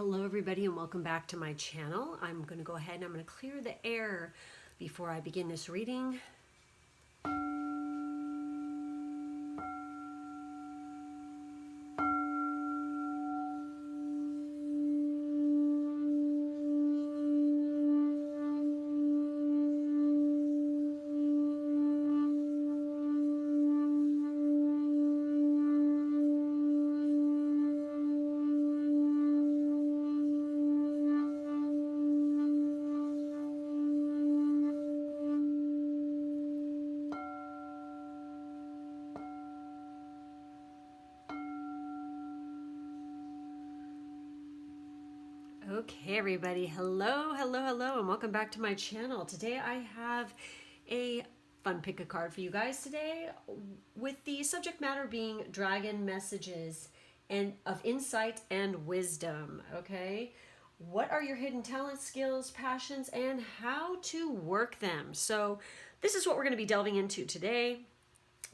Hello everybody and welcome back to my channel. I'm going to go ahead and I'm going to clear the air before I begin this reading. Okay, everybody. Hello, and welcome back to my channel. Today I have a fun pick a card for you guys today, with the subject matter being dragon messages and of insight and wisdom. Okay, what are your hidden talents, skills, passions, and how to work them? So this is what we're going to be delving into today.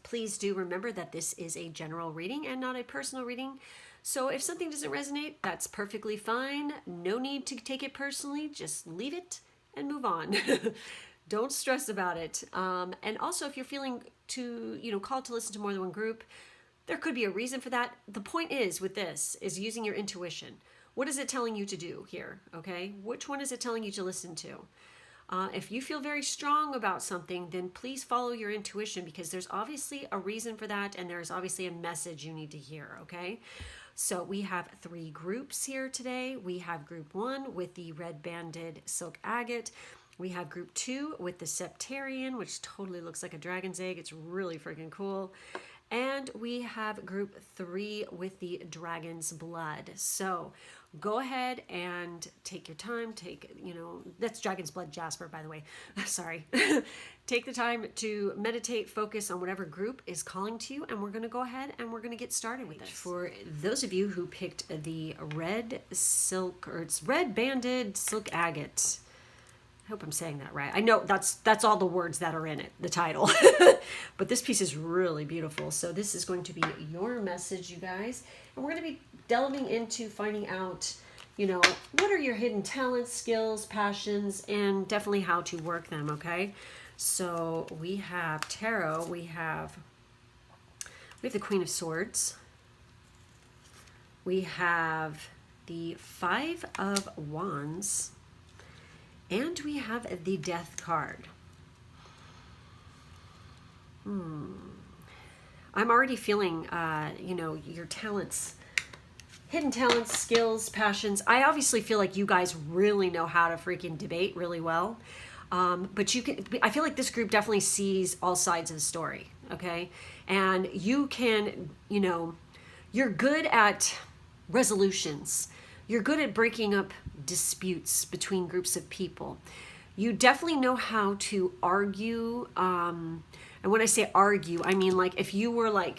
Please do remember that this is a general reading and not a personal reading. So if something doesn't resonate, that's perfectly fine. No need to take it personally. Just leave it and move on. Don't stress about it. And also, if you're feeling called to listen to more than one group, there could be a reason for that. The point is with this is using your intuition. What is it telling you to do here? Okay, which one is it telling you to listen to? If you feel very strong about something, then please follow your intuition, because there's obviously a reason for that, and there's obviously a message you need to hear, okay? So we have 3 groups here today. We have group 1 with the red banded silk agate. We have group 2 with the septarian, which totally looks like a dragon's egg. It's really freaking cool. And we have group 3 with the dragon's blood. So go ahead and take your time. That's dragon's blood jasper, by the way. Sorry. Take the time to meditate, focus on whatever group is calling to you. And we're going to go ahead and we're going to get started with this. For those of you who picked the red silk, or it's red banded silk agate. I hope I'm saying that right. I know that's all the words that are in it, the title. But this piece is really beautiful. So this is going to be your message, you guys. And we're going to be delving into finding out, what are your hidden talents, skills, passions, and definitely how to work them, okay? So we have tarot. We have the Queen of Swords. We have the 5 of Wands. And we have the Death card. I'm already feeling, your talents, hidden talents, skills, passions. I obviously feel like you guys really know how to freaking debate really well. But I feel like this group definitely sees all sides of the story, okay? And you can, you're good at resolutions. You're good at breaking up disputes between groups of people. You definitely know how to argue. And when I say argue, I mean, like, if you were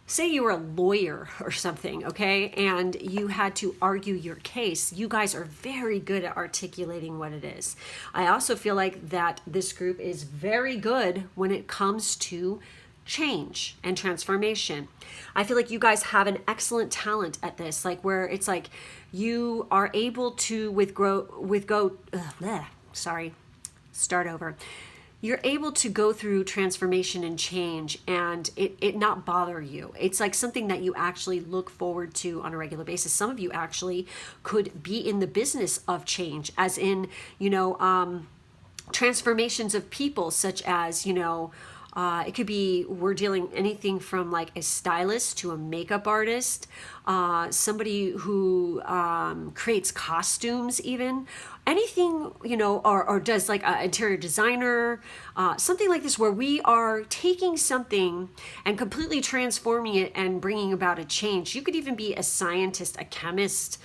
say you were a lawyer or something, okay, and you had to argue your case, you guys are very good at articulating what it is. I also feel like that this group is very good when it comes to change and transformation. I feel like you guys have an excellent talent at this, like where it's like you are able to You're able to go through transformation and change and it not bother you. It's like something that you actually look forward to on a regular basis. Some of you actually could be in the business of change, as in, transformations of people, such as, it could be, we're dealing anything from like a stylist to a makeup artist, somebody who creates costumes, even anything, or does like an interior designer, something like this, where we are taking something and completely transforming it and bringing about a change. You could even be a scientist, a chemist,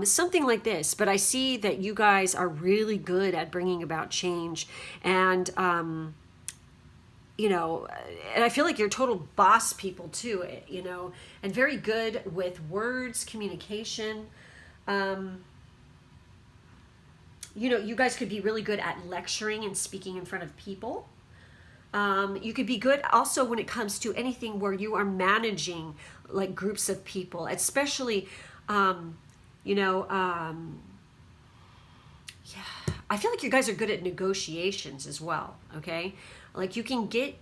something like this. But I see that you guys are really good at bringing about change, and and I feel like you're total boss people too, and very good with words, communication. You guys could be really good at lecturing and speaking in front of people. You could be good also when it comes to anything where you are managing like groups of people, especially You know, yeah, I feel like you guys are good at negotiations as well, okay? Like you can get,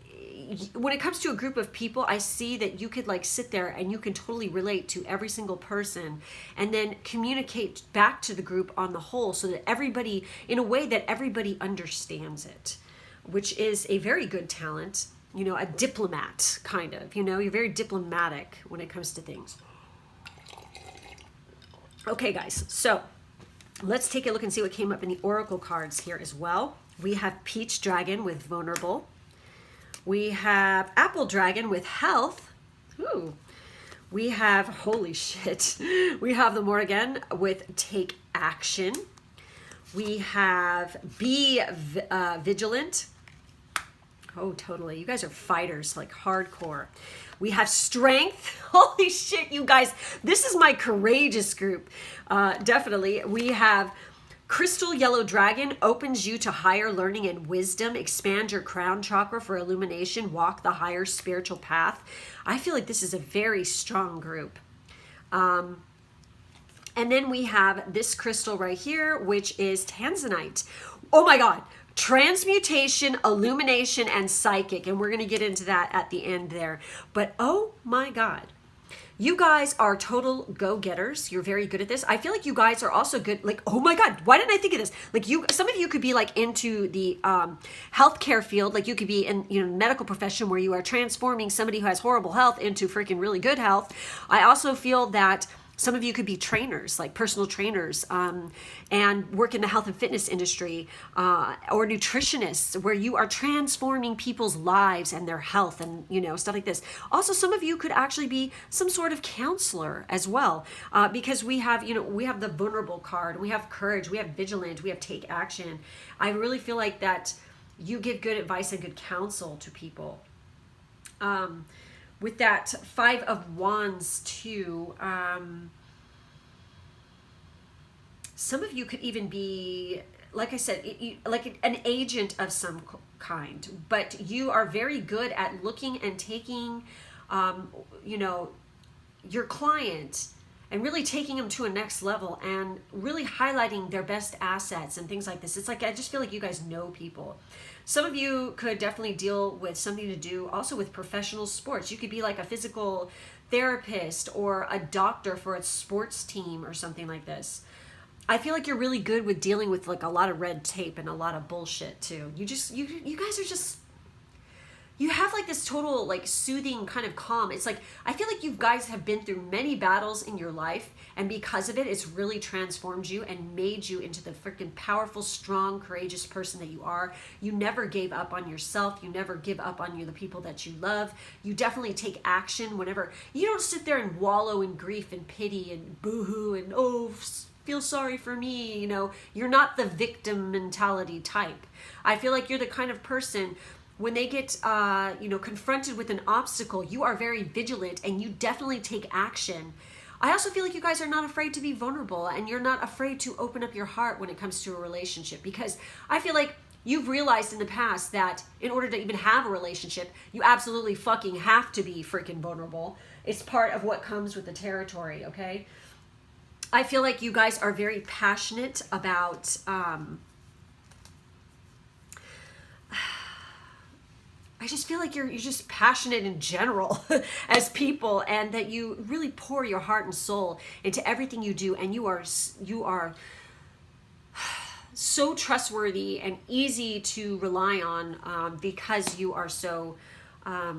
when it comes to a group of people, I see that you could like sit there and you can totally relate to every single person and then communicate back to the group on the whole so that everybody, in a way that everybody understands it, which is a very good talent, you know, a diplomat kind of, you know, you're very diplomatic when it comes to things. Okay, guys, so let's take a look and see what came up in the oracle cards here as well. We have Peach Dragon with vulnerable. We have Apple Dragon with health. Ooh. We have, holy shit, we have the Morrigan with take action. We have be vigilant. Oh, totally. You guys are fighters, like hardcore. We have strength. Holy shit, you guys. This is my courageous group. Definitely. We have Crystal Yellow Dragon, opens you to higher learning and wisdom. Expand your crown chakra for illumination. Walk the higher spiritual path. I feel like this is a very strong group. And then we have this crystal right here, which is Tanzanite. Oh my God. Transmutation, illumination, and psychic. And we're going to get into that at the end there. But oh my God. You guys are total go-getters. You're very good at this. I feel like you guys are also good. Like, oh my God, why didn't I think of this? Like some of you could be like into the healthcare field. Like you could be in, you know, medical profession where you are transforming somebody who has horrible health into freaking really good health. I also feel that some of you could be trainers, like personal trainers, and work in the health and fitness industry, or nutritionists, where you are transforming people's lives and their health and, you know, stuff like this. Also, some of you could actually be some sort of counselor as well, because we have, you know, we have the vulnerable card, we have courage, we have vigilant, we have take action. I really feel like that you give good advice and good counsel to people. With that 5 of Wands too, some of you could even be, like I said, like an agent of some kind, but you are very good at looking and taking, you know, your client and really taking them to a next level and really highlighting their best assets and things like this. It's like, I just feel like you guys know people. Some of you could definitely deal with something to do also with professional sports. You could be like a physical therapist or a doctor for a sports team or something like this. I feel like you're really good with dealing with like a lot of red tape and a lot of bullshit too. You guys are just, you have like this total like soothing kind of calm. It's like, I feel like you guys have been through many battles in your life, and because of it, it's really transformed you and made you into the freaking powerful, strong, courageous person that you are. You never gave up on yourself. You never give up on the people that you love. You definitely take action whenever, you don't sit there and wallow in grief and pity and boohoo and, oh, feel sorry for me. You know, you're not the victim mentality type. I feel like you're the kind of person, when they get, you know, confronted with an obstacle, you are very vigilant and you definitely take action. I also feel like you guys are not afraid to be vulnerable, and you're not afraid to open up your heart when it comes to a relationship, because I feel like you've realized in the past that in order to even have a relationship, you absolutely fucking have to be freaking vulnerable. It's part of what comes with the territory, okay? I feel like you guys are very passionate about, I just feel like you're just passionate in general as people, and that you really pour your heart and soul into everything you do, and you are so trustworthy and easy to rely on, because you are so, I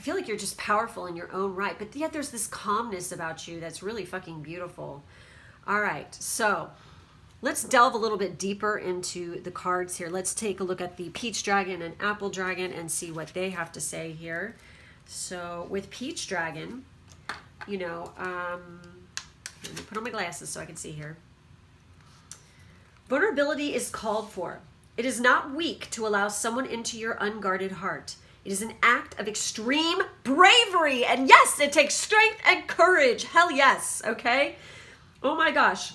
feel like you're just powerful in your own right, but yet there's this calmness about you that's really fucking beautiful. All right, so let's delve a little bit deeper into the cards here. Let's take a look at the Peach Dragon and Apple Dragon and see what they have to say here. So with Peach Dragon, you know, let me put on my glasses so I can see here. Vulnerability is called for. It is not weak to allow someone into your unguarded heart. It is an act of extreme bravery. And yes, it takes strength and courage. Hell yes, okay? Oh my gosh.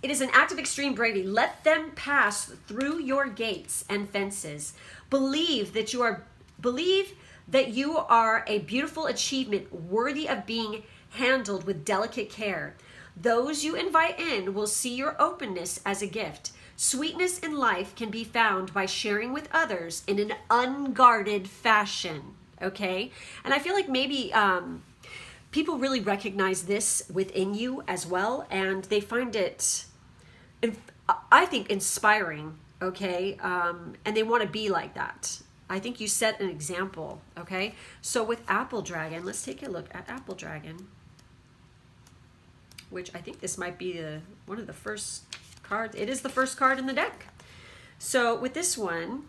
It is an act of extreme bravery. Let them pass through your gates and fences. Believe that you are a beautiful achievement worthy of being handled with delicate care. Those you invite in will see your openness as a gift. Sweetness in life can be found by sharing with others in an unguarded fashion, okay? And I feel like maybe people really recognize this within you as well, and they find it, I think, inspiring, okay? And they want to be like that. I think you set an example, okay? So with Apple Dragon, let's take a look at Apple Dragon, which I think this might be one of the first cards. It is the first card in the deck. So with this one,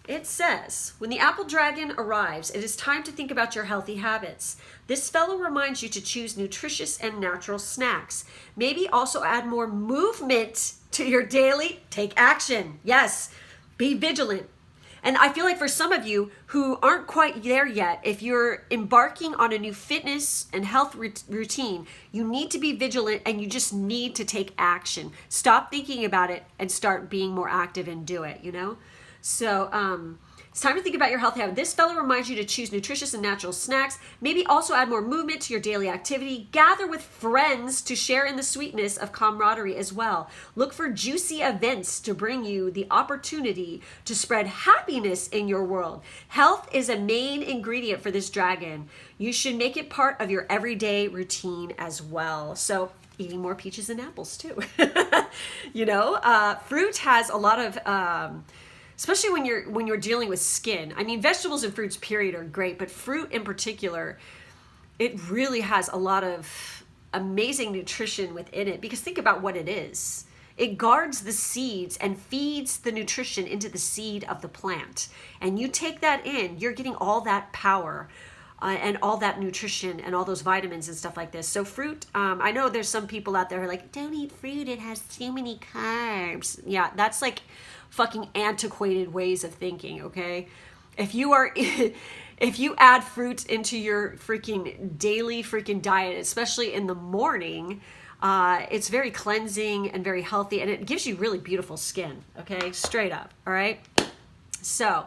it says, when the Apple Dragon arrives, it is time to think about your healthy habits. This fellow reminds you to choose nutritious and natural snacks. Maybe also add more movement to your daily. Take action. Yes, be vigilant. And I feel like for some of you who aren't quite there yet, if you're embarking on a new fitness and health routine, you need to be vigilant and you just need to take action. Stop thinking about it and start being more active and do it, you know? So it's time to think about your health habit. This fellow reminds you to choose nutritious and natural snacks. Maybe also add more movement to your daily activity. Gather with friends to share in the sweetness of camaraderie as well. Look for juicy events to bring you the opportunity to spread happiness in your world. Health is a main ingredient for this dragon. You should make it part of your everyday routine as well. So eating more peaches and apples too. You know, fruit has a lot of especially when you're dealing with skin. I mean, vegetables and fruits, period, are great, but fruit in particular, it really has a lot of amazing nutrition within it, because think about what it is. It guards the seeds and feeds the nutrition into the seed of the plant. And you take that in, you're getting all that power and all that nutrition and all those vitamins and stuff like this. So fruit, I know there's some people out there who are like, don't eat fruit, it has too many carbs. Yeah, that's like fucking antiquated ways of thinking, okay? If you add fruit into your freaking daily freaking diet, especially in the morning, it's very cleansing and very healthy, and it gives you really beautiful skin, okay? Straight up, all right? So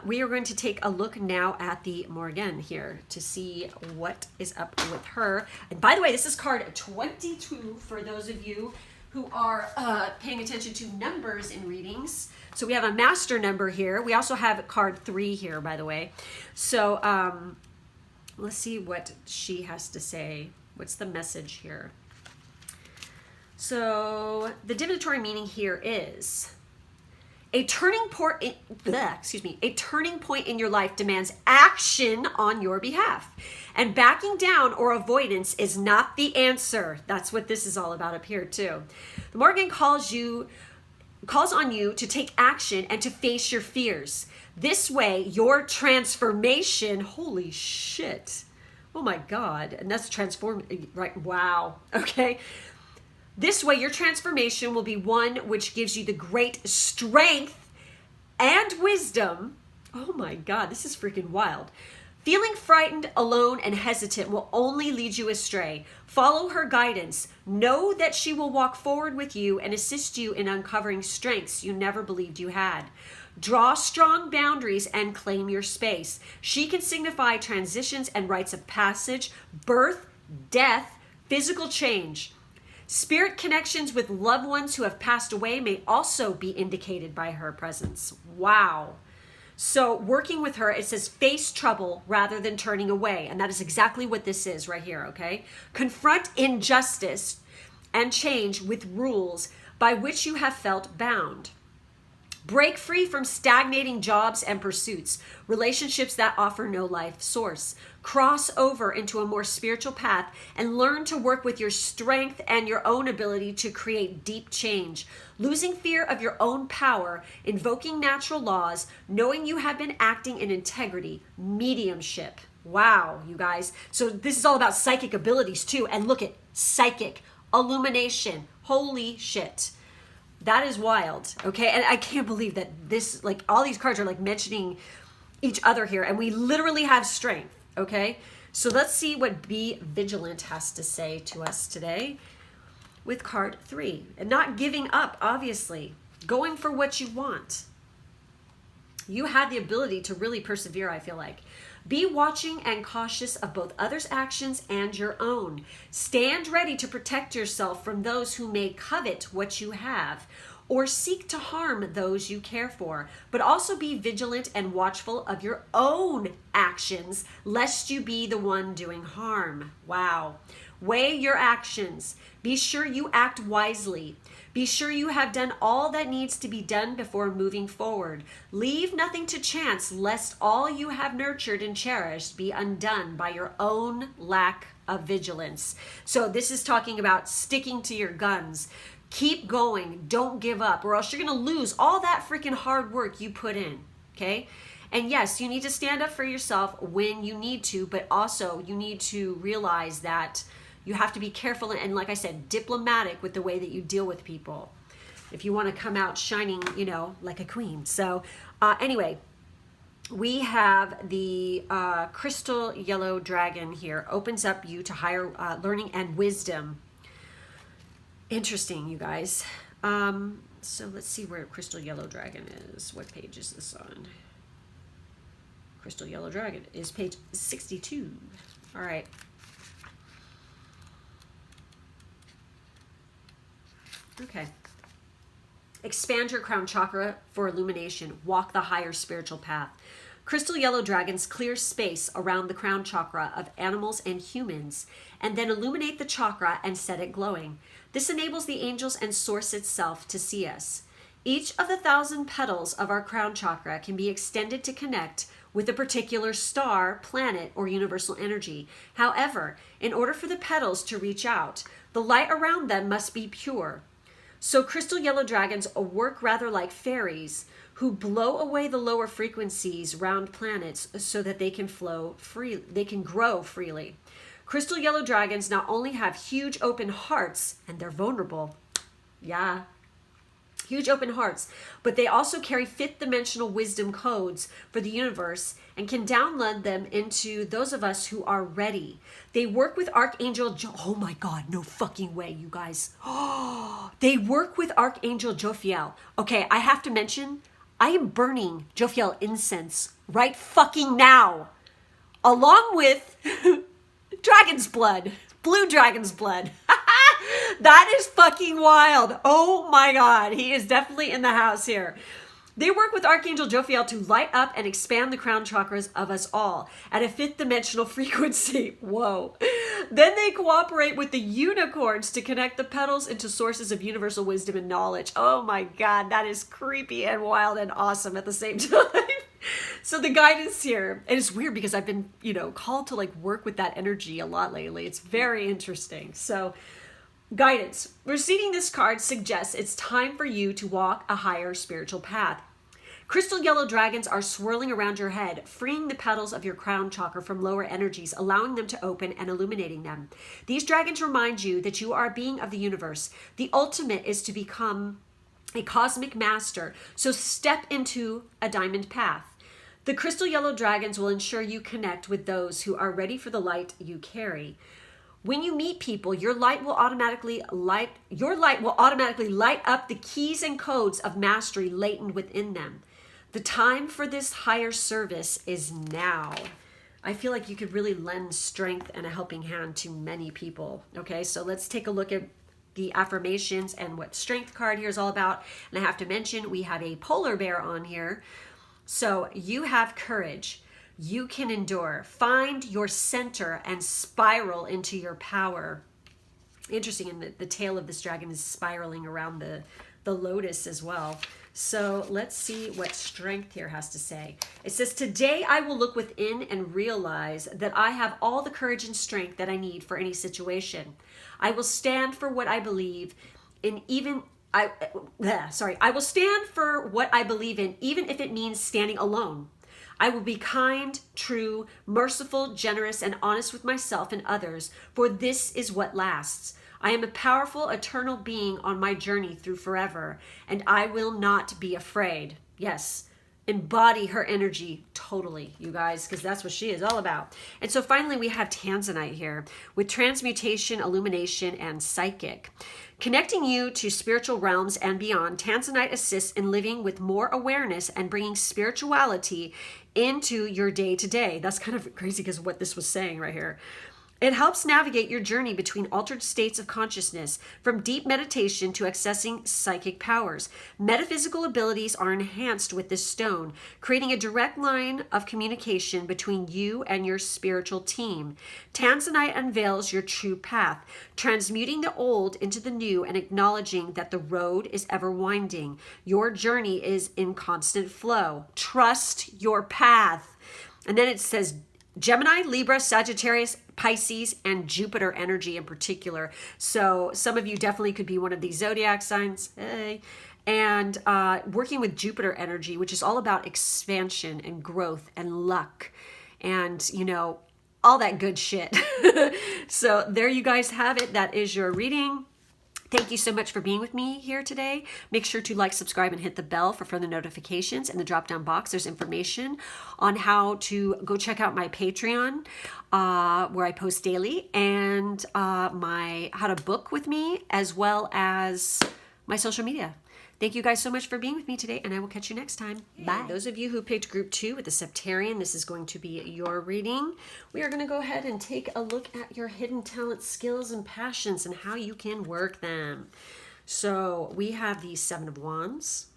we are going to take a look now at the Morgan here to see what is up with her. And by the way, this is card 22 for those of you who are paying attention to numbers in readings. So we have a master number here. We also have card 3 here, by the way. So let's see what she has to say. What's the message here? So the divinatory meaning here is a turning point. A turning point in your life demands action on your behalf. And backing down or avoidance is not the answer. That's what this is all about up here too. The Morgan calls on you to take action and to face your fears. This way, your transformation, holy shit. Oh my God. And that's transform, right? Wow. Okay. This way, your transformation will be one which gives you the great strength and wisdom. Oh my God, this is freaking wild. Feeling frightened, alone, and hesitant will only lead you astray. Follow her guidance. Know that she will walk forward with you and assist you in uncovering strengths you never believed you had. Draw strong boundaries and claim your space. She can signify transitions and rites of passage, birth, death, physical change. Spirit connections with loved ones who have passed away may also be indicated by her presence. Wow. So working with her, it says face trouble rather than turning away. And that is exactly what this is right here, okay? Confront injustice and change with rules by which you have felt bound. Break free from stagnating jobs and pursuits, relationships that offer no life source. Cross over into a more spiritual path and learn to work with your strength and your own ability to create deep change. Losing fear of your own power, invoking natural laws, knowing you have been acting in integrity, mediumship. Wow, you guys. So this is all about psychic abilities too. And look at psychic, illumination. Holy shit. That is wild, okay? And I can't believe that this, like, all these cards are, like, mentioning each other here. And we literally have strength, okay? So let's see what Be Vigilant has to say to us today with card 3. And not giving up, obviously. Going for what you want. You had the ability to really persevere, I feel like. Be watching and cautious of both others' actions and your own. Stand ready to protect yourself from those who may covet what you have or seek to harm those you care for. But also be vigilant and watchful of your own actions, lest you be the one doing harm. Wow. Weigh your actions. Be sure you act wisely. Be sure you have done all that needs to be done before moving forward. Leave nothing to chance, lest all you have nurtured and cherished be undone by your own lack of vigilance. So this is talking about sticking to your guns. Keep going. Don't give up, or else you're going to lose all that freaking hard work you put in. Okay? And yes, you need to stand up for yourself when you need to, but also you need to realize that you have to be careful and, like I said, diplomatic with the way that you deal with people if you want to come out shining, you know, like a queen. So anyway, we have the crystal yellow dragon here. Opens up you to higher learning and wisdom. Interesting, you guys. So let's see where crystal yellow dragon is. What page is this on? Crystal yellow dragon is page 62. All right. Okay. Expand your crown chakra for illumination. Walk the higher spiritual path. Crystal yellow dragons clear space around the crown chakra of animals and humans, and then illuminate the chakra and set it glowing. This enables the angels and source itself to see us. Each of the 1,000 petals of our crown chakra can be extended to connect with a particular star, planet, or universal energy. However, in order for the petals to reach out, the light around them must be pure. So crystal yellow dragons work rather like fairies who blow away the lower frequencies around planets so that they can grow freely. Crystal yellow dragons not only have huge open hearts, and they're vulnerable. Yeah. Huge open hearts, but they also carry fifth dimensional wisdom codes for the universe and can download them into those of us who are ready. They work with Archangel oh my God, no fucking way, you guys. Oh, they work with Archangel Jophiel. Okay, I have to mention, I am burning Jophiel incense right fucking now, along with dragon's blood, blue dragon's blood. That is fucking wild. Oh my God. He is definitely in the house here. They work with Archangel Jophiel to light up and expand the crown chakras of us all at a fifth dimensional frequency. Whoa. Then they cooperate with the unicorns to connect the petals into sources of universal wisdom and knowledge. Oh my God. That is creepy and wild and awesome at the same time. So the guidance here, and it's weird because I've been, called to like work with that energy a lot lately. It's very interesting. So guidance. Receiving this card suggests it's time for you to walk a higher spiritual path. Crystal yellow dragons are swirling around your head, freeing the petals of your crown chakra from lower energies, allowing them to open and illuminating them. These dragons remind you that you are a being of the universe. The ultimate is to become a cosmic master, so step into a diamond path. The crystal yellow dragons will ensure you connect with those who are ready for the light you carry. When you meet people, your light will automatically light up the keys and codes of mastery latent within them. The time for this higher service is now. I feel like you could really lend strength and a helping hand to many people. Okay, so let's take a look at the affirmations and what strength card here is all about. And I have to mention, we have a polar bear on here. So you have courage. You can endure. Find your center and spiral into your power. Interesting, and the tail of this dragon is spiraling around the lotus as well. So let's see what strength here has to say. It says, today I will look within and realize that I have all the courage and strength that I need for any situation. I will stand for what I believe in, I will stand for what I believe in, even if it means standing alone. I will be kind, true, merciful, generous, and honest with myself and others, for this is what lasts. I am a powerful, eternal being on my journey through forever, and I will not be afraid. Yes, embody her energy totally, you guys, because that's what she is all about. And so finally we have Tanzanite here with transmutation, illumination, and psychic. Connecting you to spiritual realms and beyond, Tanzanite assists in living with more awareness and bringing spirituality into your day-to-day. That's kind of crazy because what this was saying right here. It helps navigate your journey between altered states of consciousness, from deep meditation to accessing psychic powers. Metaphysical abilities are enhanced with this stone, creating a direct line of communication between you and your spiritual team. Tanzanite unveils your true path, transmuting the old into the new and acknowledging that the road is ever winding. Your journey is in constant flow. Trust your path. And then it says Gemini, Libra, Sagittarius, Pisces, and Jupiter energy in particular. So some of you definitely could be one of these zodiac signs. Hey. And working with Jupiter energy, which is all about expansion and growth and luck and, you know, all that good shit. So there you guys have it. That is your reading. Thank you so much for being with me here today. Make sure to like, subscribe, and hit the bell for further notifications. In the drop-down box, there's information on how to go check out my Patreon, where I post daily, and my how to book with me, as well as my social media. Thank you guys so much for being with me today, and I will catch you next time. Bye. Those of you who picked group 2 with the Septarian, this is going to be your reading. We are going to go ahead and take a look at your hidden talents, skills, and passions and how you can work them. So we have the 7 of Wands.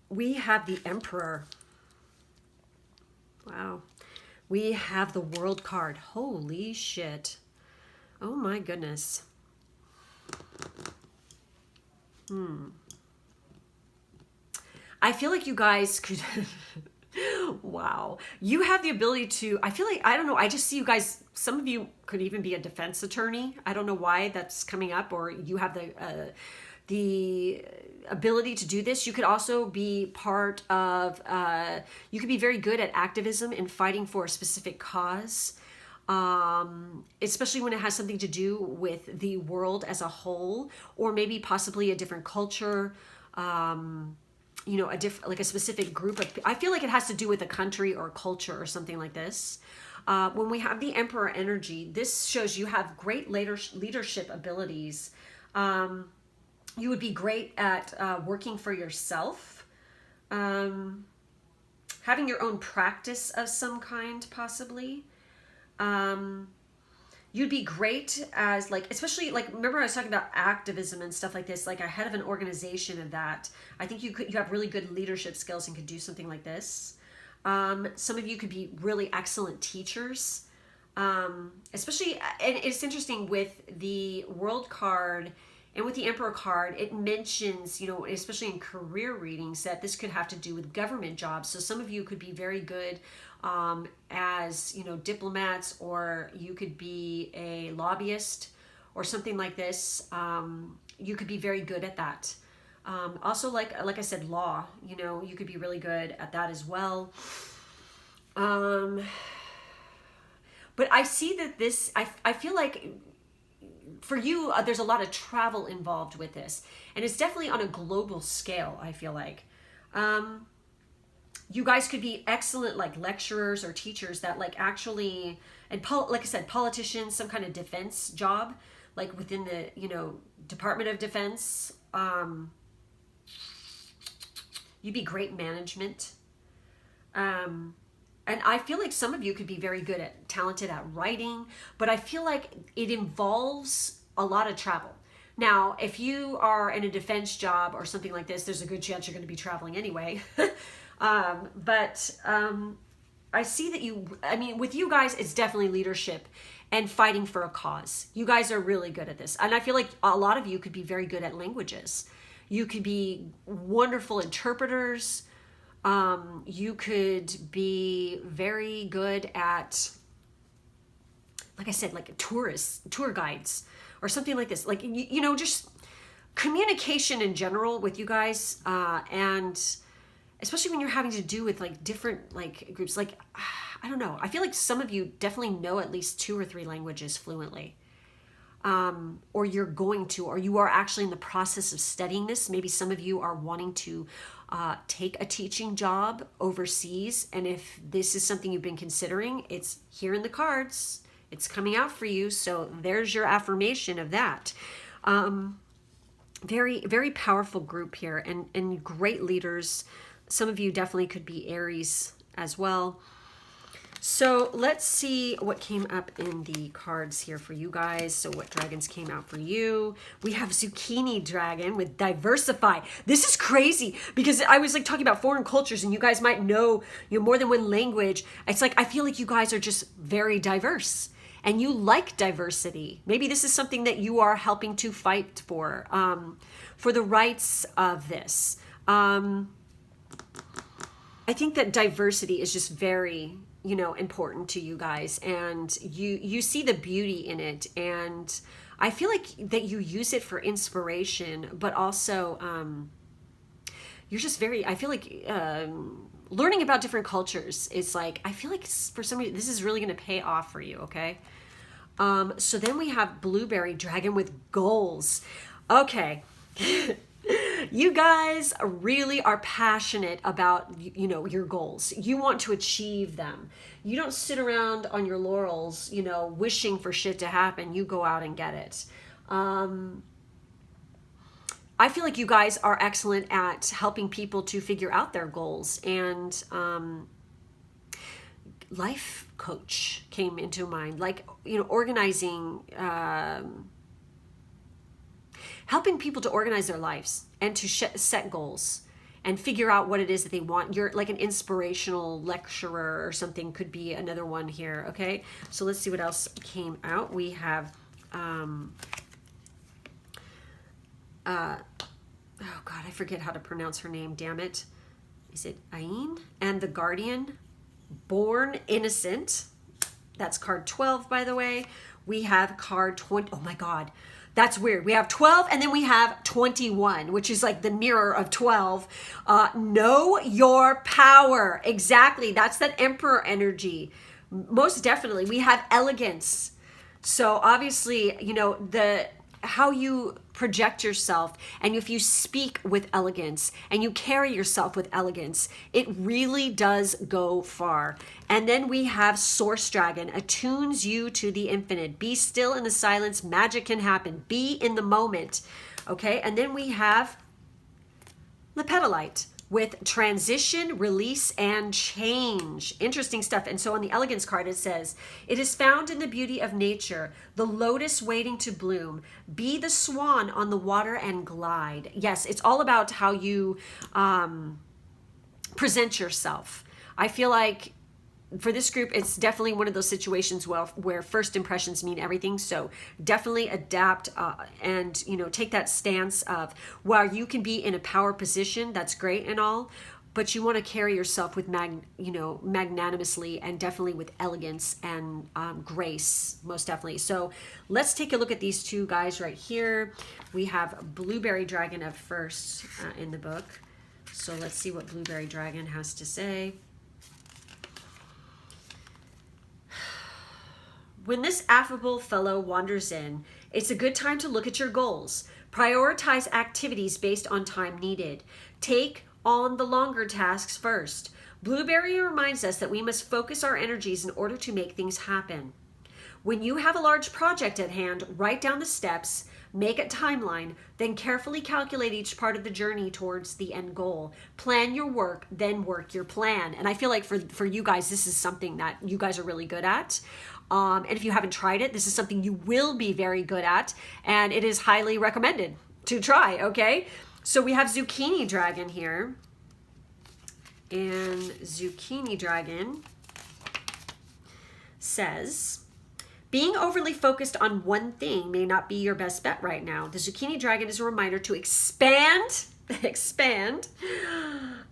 We have the Emperor. Wow. We have the World card. Holy shit. Oh my goodness. I feel like you guys could wow, you have the ability to, I feel like, I don't know, I just see you guys, some of you could even be a defense attorney. I don't know why that's coming up, or you have the ability to do this. You could also be part of, you could be very good at activism and fighting for a specific cause. Especially when it has something to do with the world as a whole, or maybe possibly a different culture, you know, a different, like a specific group of, I feel like it has to do with a country or a culture or something like this. When we have the Emperor energy, this shows you have great leadership abilities. You would be great at working for yourself, having your own practice of some kind, possibly. You'd be great as, like, especially, like, remember I was talking about activism and stuff like this, like a head of an organization of that. I think you have really good leadership skills and could do something like this. Some of you could be really excellent teachers, especially, and it's interesting with the World card and with the Emperor card, it mentions, you know, especially in career readings, that this could have to do with government jobs. So some of you could be very good as, you know, diplomats, or you could be a lobbyist or something like this. You could be very good at that. Also, like I said, law, you know, you could be really good at that as well. But I see that this, I feel like for you, there's a lot of travel involved with this, and it's definitely on a global scale. I feel like you guys could be excellent, like, lecturers or teachers that, like, actually, and like I said, politicians, some kind of defense job, like within the, you know, Department of Defense. You'd be great management. And I feel like some of you could be very good at, talented at writing, but I feel like it involves a lot of travel. Now, if you are in a defense job or something like this, there's a good chance you're going to be traveling anyway. But I see that you, I mean, with you guys, it's definitely leadership and fighting for a cause. You guys are really good at this. And I feel like a lot of you could be very good at languages. You could be wonderful interpreters. You could be very good at, like I said, like tourists, tour guides, or something like this. Like, you know, just communication in general with you guys, and especially when you're having to do with, like, different, like, groups. Like, I don't know. I feel like some of you definitely know at least 2 or 3 languages fluently. or you're going to, or you are actually in the process of studying this. Maybe some of you are wanting to take a teaching job overseas. And if this is something you've been considering, it's here in the cards. It's coming out for you. So there's your affirmation of that. Very, very powerful group here, and great leaders. Some of you definitely could be Aries as well. So let's see what came up in the cards here for you guys. So what dragons came out for you? We have Zucchini Dragon with Diversify. This is crazy because I was like talking about foreign cultures, and you guys might know, more than one language. It's like I feel like you guys are just very diverse and you like diversity. Maybe this is something that you are helping to fight for the rights of this. I think that diversity is just very, important to you guys, and you see the beauty in it, and I feel like that you use it for inspiration, but also you're just very, I feel like learning about different cultures is like, I feel like for some reason this is really going to pay off for you. Okay. So then we have Blueberry Dragon with goals. Okay. You guys really are passionate about, your goals. You want to achieve them. You don't sit around on your laurels, wishing for shit to happen. You go out and get it. I feel like you guys are excellent at helping people to figure out their goals, and life coach came into mind, like, organizing, helping people to organize their lives and to set goals and figure out what it is that they want. You're like an inspirational lecturer or something, could be another one here. Okay, so let's see what else came out. We have oh God, I forget how to pronounce her name, damn it. Is it Ain? And the Guardian, Born Innocent. That's card 12, by the way. We have card 20. Oh my God, that's weird. We have 12 and then we have 21, which is like the mirror of 12. Know your power. Exactly. That's that Emperor energy. Most definitely. We have elegance. So obviously, how you project yourself, and if you speak with elegance and you carry yourself with elegance, it really does go far. And then we have Source Dragon, attunes you to the infinite. Be still in the silence, magic can happen. Be in the moment. Okay, and then we have Lepidolite with transition, release, and change. Interesting stuff. And so on the elegance card, it says, it is found in the beauty of nature, the lotus waiting to bloom. Be the swan on the water and glide. Yes, it's all about how you present yourself. I feel like for this group, it's definitely one of those situations where first impressions mean everything. So definitely adapt and, take that stance of, while you can be in a power position, that's great and all, but you want to carry yourself with magnanimously, and definitely with elegance and grace, most definitely. So let's take a look at these two guys right here. We have Blueberry Dragon up first in the book. So let's see what Blueberry Dragon has to say. When this affable fellow wanders in, it's a good time to look at your goals. Prioritize activities based on time needed. Take on the longer tasks first. Blueberry reminds us that we must focus our energies in order to make things happen. When you have a large project at hand, write down the steps, make a timeline, then carefully calculate each part of the journey towards the end goal. Plan your work, then work your plan. And I feel like for you guys, this is something that you guys are really good at. And if you haven't tried it, this is something you will be very good at, and it is highly recommended to try, okay? So we have Zucchini Dragon here, and Zucchini Dragon says, being overly focused on one thing may not be your best bet right now. The Zucchini Dragon is a reminder to expand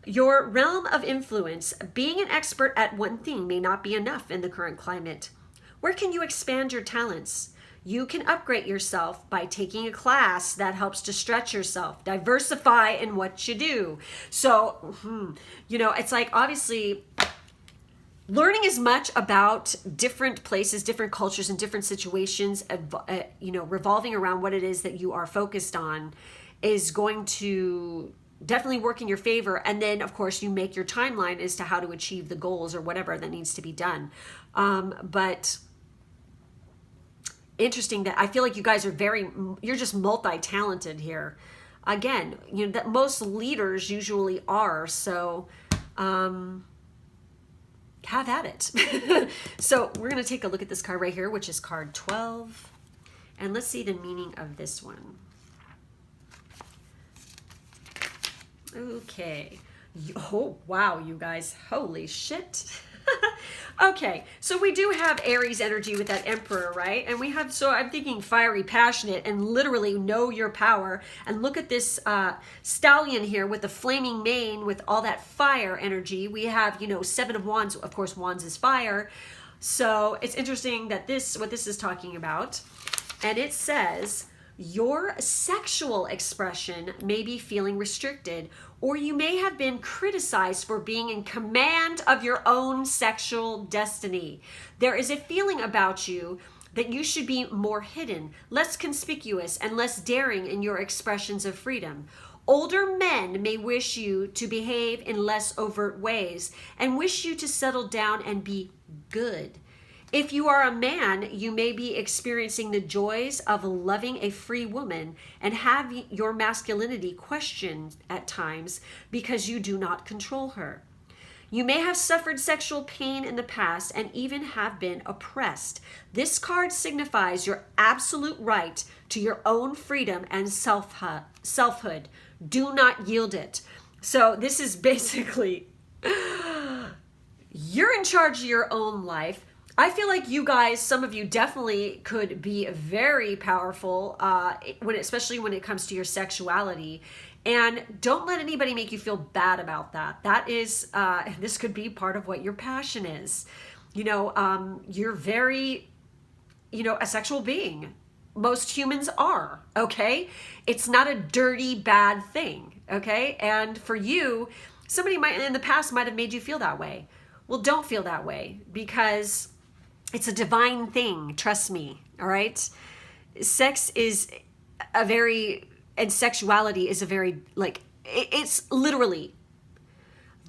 your realm of influence. Being an expert at one thing may not be enough in the current climate. Where can you expand your talents? You can upgrade yourself by taking a class that helps to stretch yourself. Diversify in what you do. So, it's like, obviously, learning as much about different places, different cultures, and different situations, revolving around what it is that you are focused on is going to definitely work in your favor. And then, of course, you make your timeline as to how to achieve the goals or whatever that needs to be done. But interesting that I feel like you guys are you're just multi-talented here. Again, that most leaders usually are. So, have at it. So we're going to take a look at this card right here, which is card 12. And let's see the meaning of this one. Okay. Oh, wow, you guys. Holy shit. Okay, so we do have Aries energy with that Emperor, right? And we have, so I'm thinking fiery, passionate, and literally know your power. And look at this stallion here with the flaming mane with all that fire energy. We have, Seven of Wands. Of course, Wands is fire. So it's interesting that what this is talking about. And it says, your sexual expression may be feeling restricted, or you may have been criticized for being in command of your own sexual destiny. There is a feeling about you that you should be more hidden, less conspicuous, and less daring in your expressions of freedom. Older men may wish you to behave in less overt ways and wish you to settle down and be good. If you are a man, you may be experiencing the joys of loving a free woman and have your masculinity questioned at times because you do not control her. You may have suffered sexual pain in the past and even have been oppressed. This card signifies your absolute right to your own freedom and selfhood. Do not yield it. So this is basically, you're in charge of your own life. I feel like you guys, some of you definitely could be very powerful, especially when it comes to your sexuality. And don't let anybody make you feel bad about that. That is, this could be part of what your passion is. You're very, a sexual being. Most humans are, okay? It's not a dirty, bad thing, okay? And for you, somebody in the past might have made you feel that way. Well, don't feel that way, because it's a divine thing, trust me, all right? Sex is and sexuality is it's literally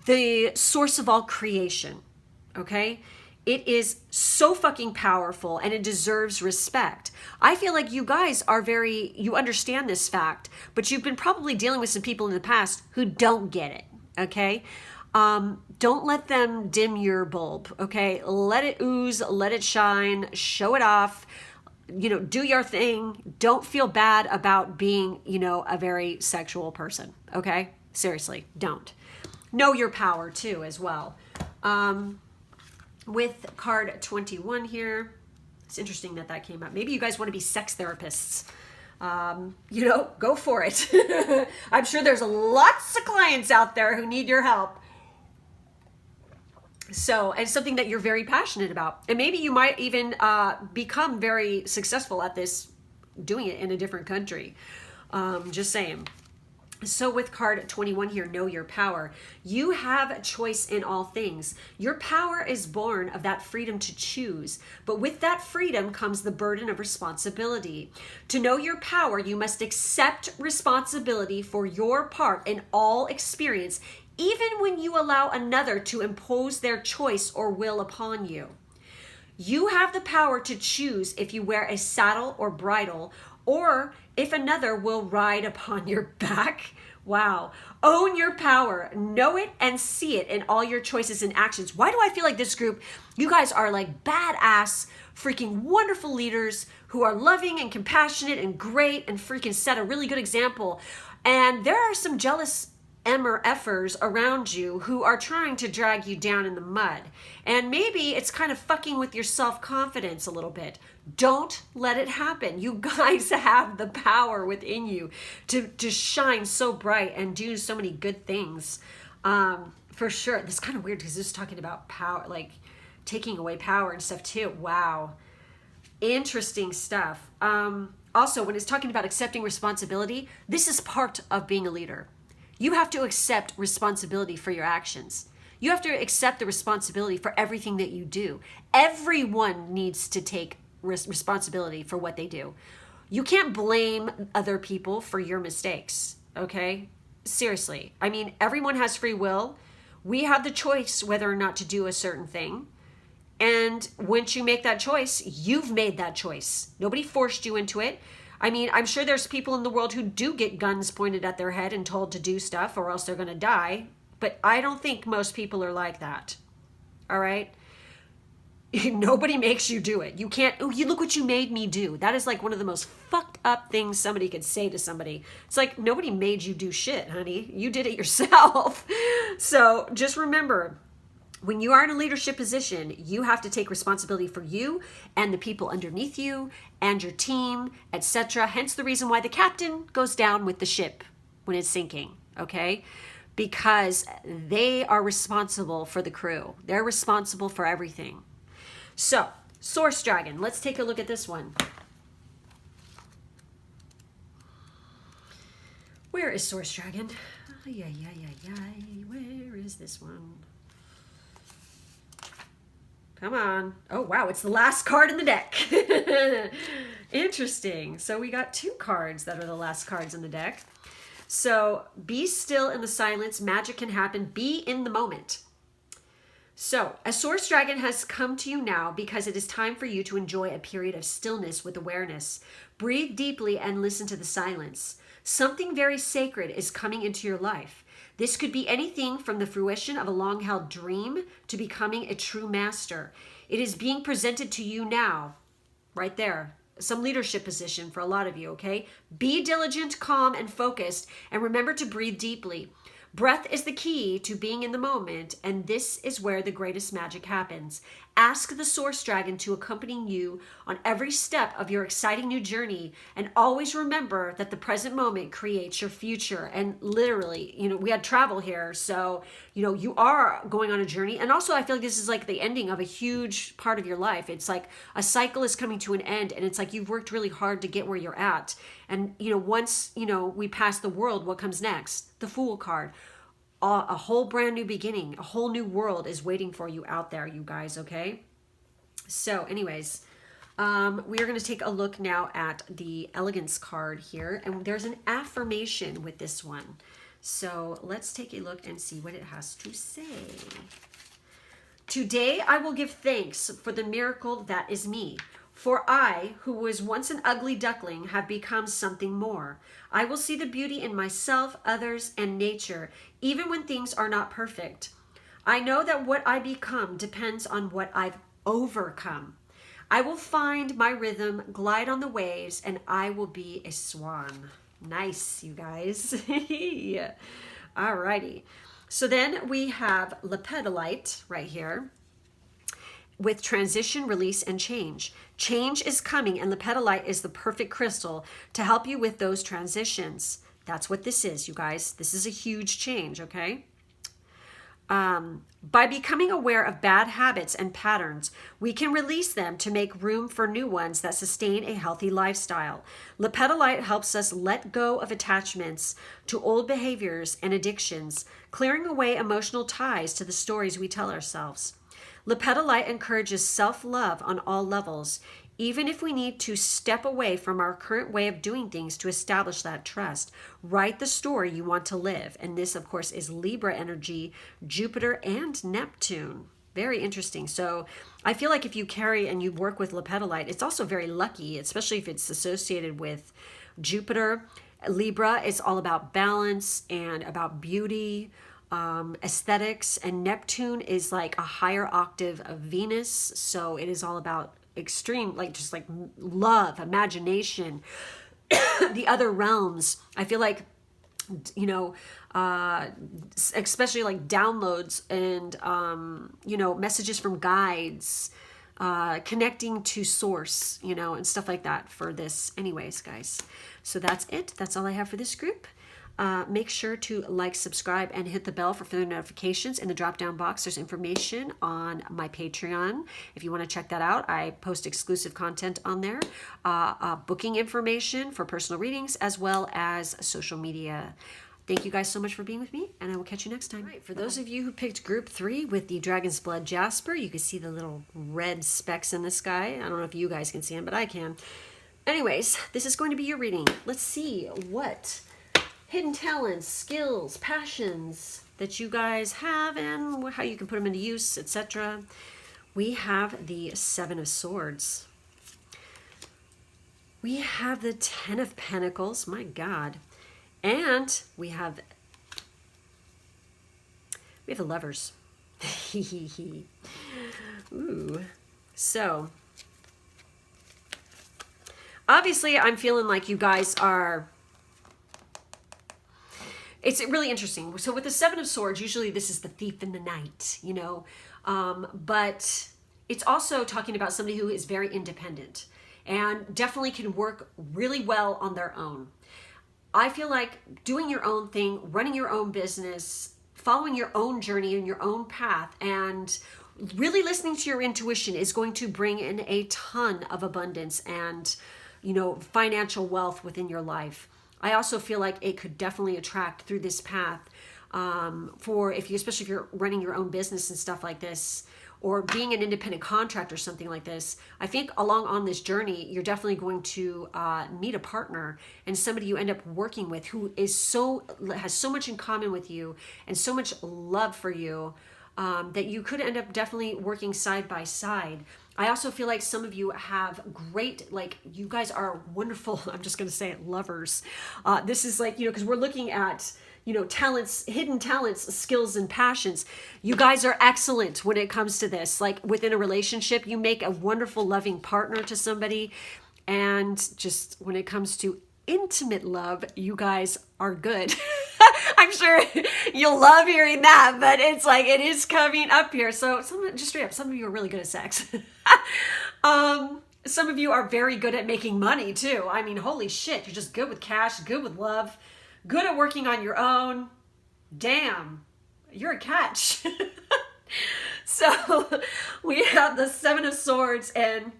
the source of all creation, okay? It is so fucking powerful and it deserves respect. I feel like you guys you understand this fact, but you've been probably dealing with some people in the past who don't get it, okay? Don't let them dim your bulb, okay? Let it ooze, let it shine, show it off, do your thing. Don't feel bad about being, a very sexual person, okay? Seriously, don't. Know your power too as well. With card 21 here, it's interesting that came up. Maybe you guys want to be sex therapists. Go for it. I'm sure there's lots of clients out there who need your help. So, and something that you're very passionate about. And maybe you might even become very successful at this, doing it in a different country. Just saying. So with card 21 here, know your power. You have a choice in all things. Your power is born of that freedom to choose. But with that freedom comes the burden of responsibility. To know your power, you must accept responsibility for your part in all experience, even when you allow another to impose their choice or will upon you. You have the power to choose if you wear a saddle or bridle, or if another will ride upon your back. Wow. Own your power. Know it and see it in all your choices and actions. Why do I feel like this group, you guys are like badass, freaking wonderful leaders who are loving and compassionate and great and freaking set a really good example. And there are some jealous MRFers around you who are trying to drag you down in the mud. And maybe it's kind of fucking with your self-confidence a little bit. Don't let it happen. You guys have the power within you to shine so bright and do so many good things. For sure. This is kind of weird because this is talking about power, like taking away power and stuff too. Wow. Interesting stuff. Also, when it's talking about accepting responsibility, this is part of being a leader. You have to accept responsibility for your actions. You have to accept the responsibility for everything that you do. Everyone needs to take responsibility for what they do. You can't blame other people for your mistakes, okay? Seriously. I mean, everyone has free will. We have the choice whether or not to do a certain thing. And once you make that choice, you've made that choice. Nobody forced you into it. I mean, I'm sure there's people in the world who do get guns pointed at their head and told to do stuff or else they're going to die. But I don't think most people are like that. All right? Nobody makes you do it. You can't, oh, you look what you made me do. That is like one of the most fucked up things somebody could say to somebody. It's like, nobody made you do shit, honey. You did it yourself. So just remember, when you are in a leadership position, you have to take responsibility for you and the people underneath you and your team, etc. Hence the reason why the captain goes down with the ship when it's sinking, okay? Because they are responsible for the crew. They're responsible for everything. So, Source Dragon, let's take a look at this one. Where is Source Dragon? Where is this one? Come on. Oh, wow, it's the last card in the deck. Interesting. So we got 2 cards that are the last cards in the deck. So, be still in the silence. Magic can happen. Be in the moment. So, a Source Dragon has come to you now because it is time for you to enjoy a period of stillness with awareness. Breathe deeply and listen to the silence. Something very sacred is coming into your life. This could be anything from the fruition of a long-held dream to becoming a true master. It is being presented to you now, right there. Some leadership position for a lot of you, okay? Be diligent, calm, and focused, and remember to breathe deeply. Breath is the key to being in the moment, and this is where the greatest magic happens. Ask the Source Dragon to accompany you on every step of your exciting new journey, and always remember that the present moment creates your future. And literally, we had travel here, so, you are going on a journey. And also, I feel like this is like the ending of a huge part of your life. It's like a cycle is coming to an end, and it's like you've worked really hard to get where you're at. And, once, we pass the world, what comes next? The Fool card. A whole brand new beginning, a whole new world is waiting for you out there, you guys, okay? So anyways, we are going to take a look now at the Elegance card here, and there's an affirmation with this one. So let's take a look and see what it has to say. Today I will give thanks for the miracle that is me. For I, who was once an ugly duckling, have become something more. I will see the beauty in myself, others, and nature, even when things are not perfect. I know that what I become depends on what I've overcome. I will find my rhythm, glide on the waves, and I will be a swan. Nice, you guys. Alrighty. So then we have lepidolite right here, with transition, release, and change. Change is coming, and lepidolite is the perfect crystal to help you with those transitions. That's what this is, you guys. This is a huge change, okay? By becoming aware of bad habits and patterns, we can release them to make room for new ones that sustain a healthy lifestyle. Lepidolite helps us let go of attachments to old behaviors and addictions, clearing away emotional ties to the stories we tell ourselves. Lepidolite encourages self-love on all levels, even if we need to step away from our current way of doing things to establish that trust. Write the story you want to live. And this, of course, is Libra energy, Jupiter, and Neptune. Very interesting. So I feel like if you carry and you work with lepidolite, it's also very lucky, especially if it's associated with Jupiter. Libra is all about balance and about beauty, aesthetics, and Neptune is like a higher octave of Venus, so it is all about extreme, like just like love, imagination, the other realms. I feel like, especially like downloads and messages from guides, connecting to source, and stuff like that for this anyways, guys. So that's it. That's all I have for this group. Make sure to like, subscribe, and hit the bell for further notifications. In the drop-down box, there's information on my Patreon. If you want to check that out, I post exclusive content on there, booking information for personal readings, as well as social media. Thank you guys so much for being with me, and I will catch you next time. All right, for those of you who picked group 3 with the Dragon's Blood Jasper, you can see the little red specks in the sky. I don't know if you guys can see them, but I can. Anyways, this is going to be your reading. Let's see what hidden talents, skills, passions that you guys have and how you can put them into use, etc. We have the 7 of Swords. We have the 10 of Pentacles. My God. And we have the Lovers. Ooh. So, obviously, I'm feeling like you guys are... It's really interesting. So with the 7 of Swords, usually this is the thief in the night, you know. But it's also talking about somebody who is very independent and definitely can work really well on their own. I feel like doing your own thing, running your own business, following your own journey and your own path, and really listening to your intuition is going to bring in a ton of abundance and, you know, financial wealth within your life. I also feel like it could definitely attract through this path for especially if you're running your own business and stuff like this, or being an independent contractor or something like this. I think along on this journey, you're definitely going to meet a partner and somebody you end up working with who has so much in common with you and so much love for you that you could end up definitely working side by side. I also feel like some of you have great, like, you guys are wonderful, I'm just going to say it, lovers. This is like, you know, because we're looking at, you know, talents, hidden talents, skills, and passions. You guys are excellent when it comes to this. Like, within a relationship, you make a wonderful, loving partner to somebody. And just when it comes to intimate love, you guys are good. I'm sure you'll love hearing that, but it's like, it is coming up here. So just straight up, some of you are really good at sex. Some of you are very good at making money too. I mean, holy shit, you're just good with cash, good with love, good at working on your own. Damn, you're a catch. So we have the 7 of Swords, and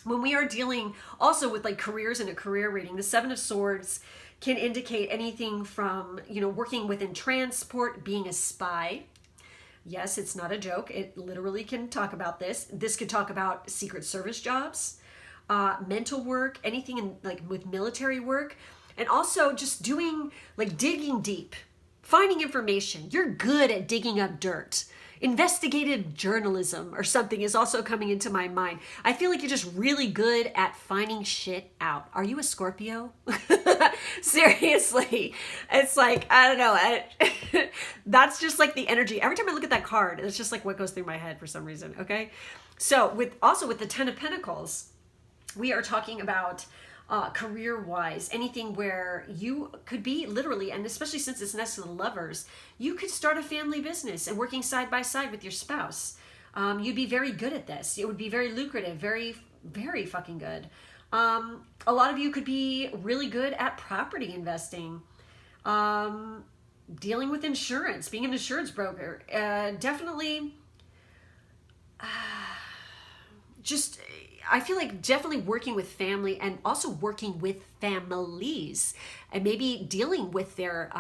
when we are dealing also with like careers and a career reading, the 7 of Swords can indicate anything from, you know, working within transport, being a spy. Yes, it's not a joke. It literally can talk about this. This could talk about Secret Service jobs, mental work, anything in like with military work, and also just doing like digging deep, finding information. You're good at digging up dirt. Investigative journalism or something is also coming into my mind. I feel like you're just really good at finding shit out. Are you a Scorpio? Seriously. It's like, I don't know. That's just like the energy. Every time I look at that card, it's just like what goes through my head for some reason. Okay. So with the 10 of Pentacles, we are talking about career-wise, anything where you could be literally, and especially since it's next to the Lovers, you could start a family business and working side by side with your spouse. You'd be very good at this. It would be very lucrative, very, very fucking good. A lot of you could be really good at property investing, dealing with insurance, being an insurance broker. Definitely just... I feel like definitely working with family and also working with families and maybe dealing with their,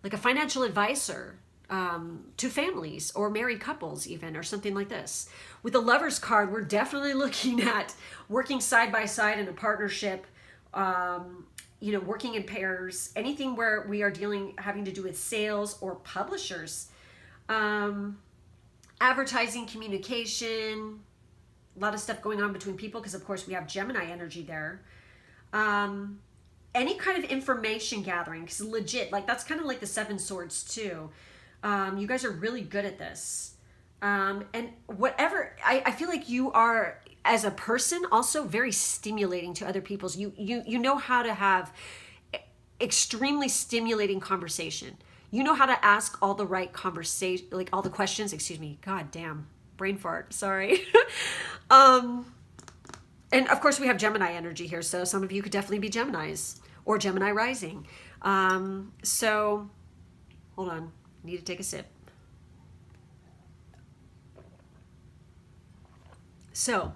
like a financial advisor to families or married couples even, or something like this. With the Lovers card, we're definitely looking at working side by side in a partnership, you know, working in pairs, anything where we are having to do with sales or publishers, advertising, communication, a lot of stuff going on between people because, of course, we have Gemini energy there. Any kind of information gathering, because legit, like that's kind of like the 7 Swords too. You guys are really good at this. And whatever, I feel like you are, as a person, also very stimulating to other people's. You know how to have extremely stimulating conversation. You know how to ask all the right conversation, like all the questions, excuse me, god damn. Brain fart, sorry. And of course we have Gemini energy here, so some of you could definitely be Geminis or Gemini rising. So hold on, I need to take a sip. So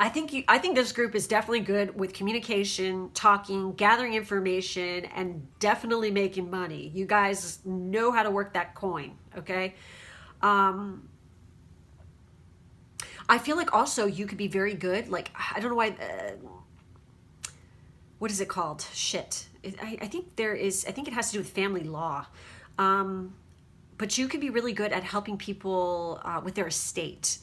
I think this group is definitely good with communication, talking, gathering information, and definitely making money. You guys know how to work that coin, okay? I feel like also you could be very good, like, I don't know why, what is it called? Shit. I think I think it has to do with family law. But you could be really good at helping people with their estate.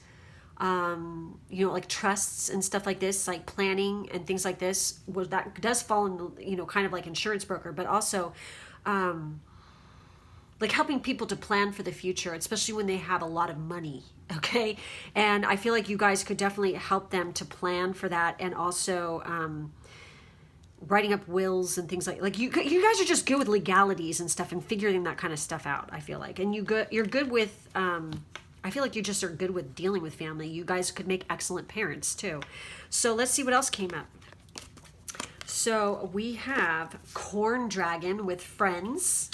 You know, like trusts and stuff like this, like planning and things like this. Well, that does fall in, you know, kind of like insurance broker, but also like helping people to plan for the future, especially when they have a lot of money. Okay. And I feel like you guys could definitely help them to plan for that. And also, writing up wills and things like you guys are just good with legalities and stuff and figuring that kind of stuff out, I feel like. And you're good with, I feel like you just are good with dealing with family. You guys could make excellent parents too. So let's see what else came up. So we have corn dragon with friends.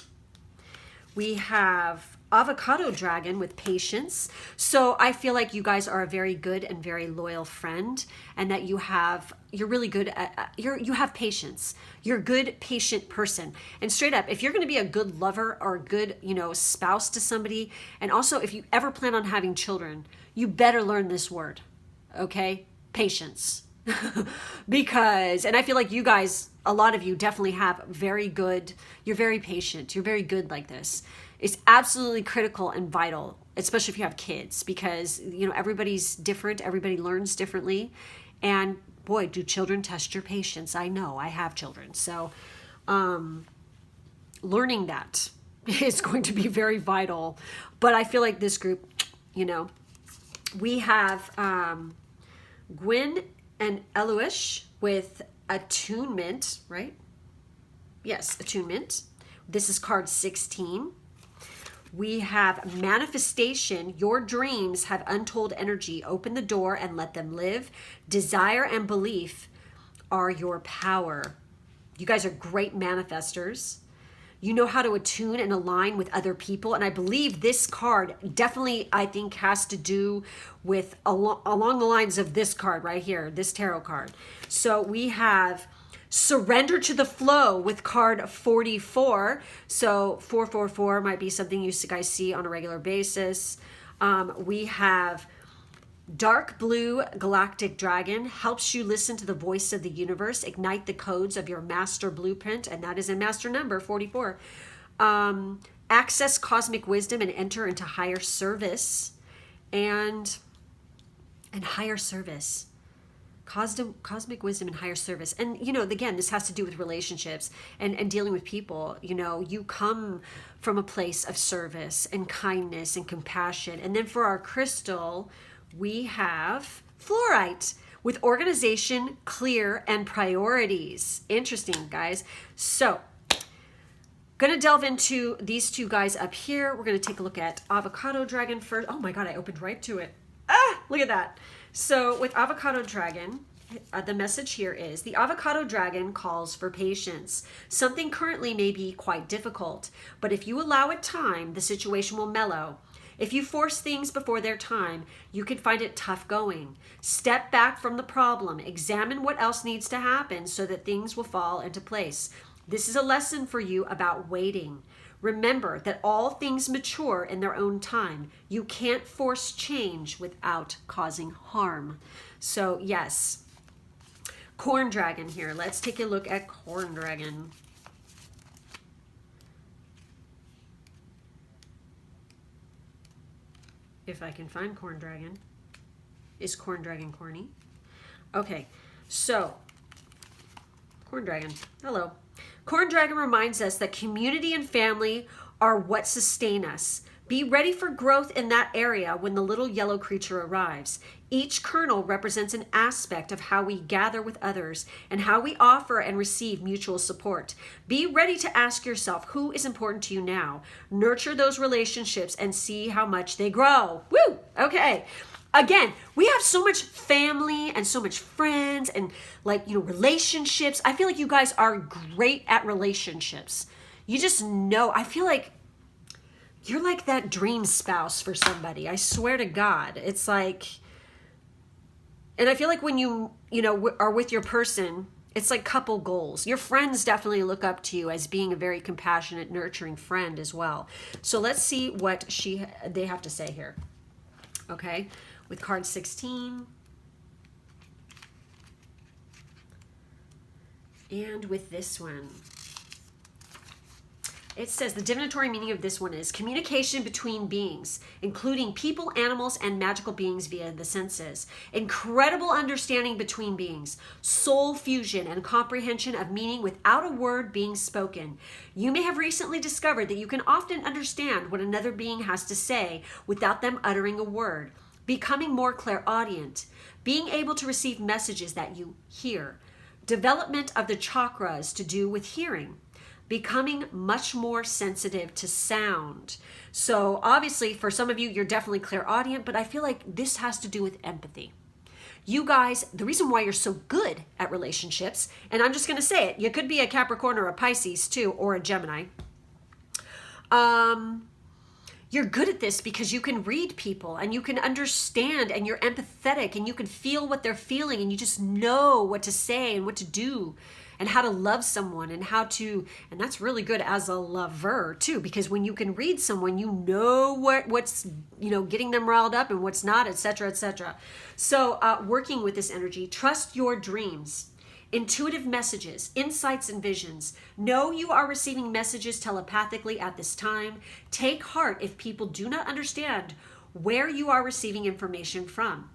We have avocado dragon with patience. So I feel like you guys are a very good and very loyal friend, and that you're really good at, you have patience. You're a good, patient person. And straight up, if you're going to be a good lover or a good, you know, spouse to somebody, and also if you ever plan on having children, you better learn this word, okay? Patience. Because, and I feel like you guys, a lot of you definitely have very good, you're very patient, you're very good like this. It's absolutely critical and vital, especially if you have kids, because, you know, everybody's different, everybody learns differently, and boy, do children test your patience. I know, I have children, so learning that is going to be very vital. But I feel like this group, you know, we have Gwyn and Eluish with attunement, right? Yes, attunement. This is card 16. We have manifestation. Your dreams have untold energy. Open the door and let them live. Desire and belief are your power. You guys are great manifestors. You know how to attune and align with other people. And I believe this card definitely, I think, has to do with along the lines of this card right here, this tarot card. So we have surrender to the flow with card 44. So 444 might be something you guys see on a regular basis. We have dark blue galactic dragon, helps you listen to the voice of the universe, ignite the codes of your master blueprint, and that is in master number 44. Access cosmic wisdom and enter into higher service and higher service. Cosmic wisdom and higher service. And, you know, again, this has to do with relationships and dealing with people. You know, you come from a place of service and kindness and compassion. And then for our crystal, we have fluorite with organization, clear, and priorities. Interesting, guys. So, going to delve into these two guys up here. We're going to take a look at avocado dragon first. Oh my God, I opened right to it. Ah, look at that. So with avocado dragon, the message here is the avocado dragon calls for patience. Something currently may be quite difficult, but if you allow it time, the situation will mellow. If you force things before their time, you could find it tough going. Step back from the problem. Examine what else needs to happen so that things will fall into place. This is a lesson for you about waiting. Remember that all things mature in their own time. You can't force change without causing harm. So yes, corn dragon here. Let's take a look at corn dragon. If I can find corn dragon. Is corn dragon corny? Okay, so corn dragon, hello. Corn dragon reminds us that community and family are what sustain us. Be ready for growth in that area when the little yellow creature arrives. Each kernel represents an aspect of how we gather with others and how we offer and receive mutual support. Be ready to ask yourself who is important to you now. Nurture those relationships and see how much they grow. Woo! Okay. Again, we have so much family and so much friends and, like, you know, relationships. I feel like you guys are great at relationships. You just know, I feel like you're like that dream spouse for somebody. I swear to God. It's like, And I feel like when are with your person, it's like couple goals. Your friends definitely look up to you as being a very compassionate, nurturing friend as well. So let's see what they have to say here. Okay, with card 16. And with this one, it says the divinatory meaning of this one is communication between beings, including people, animals, and magical beings via the senses. Incredible understanding between beings, soul fusion, and comprehension of meaning without a word being spoken. You may have recently discovered that you can often understand what another being has to say without them uttering a word, becoming more clairaudient, being able to receive messages that you hear. Development of the chakras to do with hearing. Becoming much more sensitive to sound. So obviously for some of you, you're definitely clairaudient, but I feel like this has to do with empathy. You guys, the reason why you're so good at relationships, and I'm just going to say it, you could be a Capricorn or a Pisces too, or a Gemini. You're good at this because you can read people and you can understand and you're empathetic and you can feel what they're feeling and you just know what to say and what to do and how to love someone and and that's really good as a lover too, because when you can read someone, you know what's getting them riled up and what's not, etc., etc. So working with this energy, trust your dreams. Intuitive messages, insights, and visions. Know you are receiving messages telepathically at this time. Take heart if people do not understand where you are receiving information from.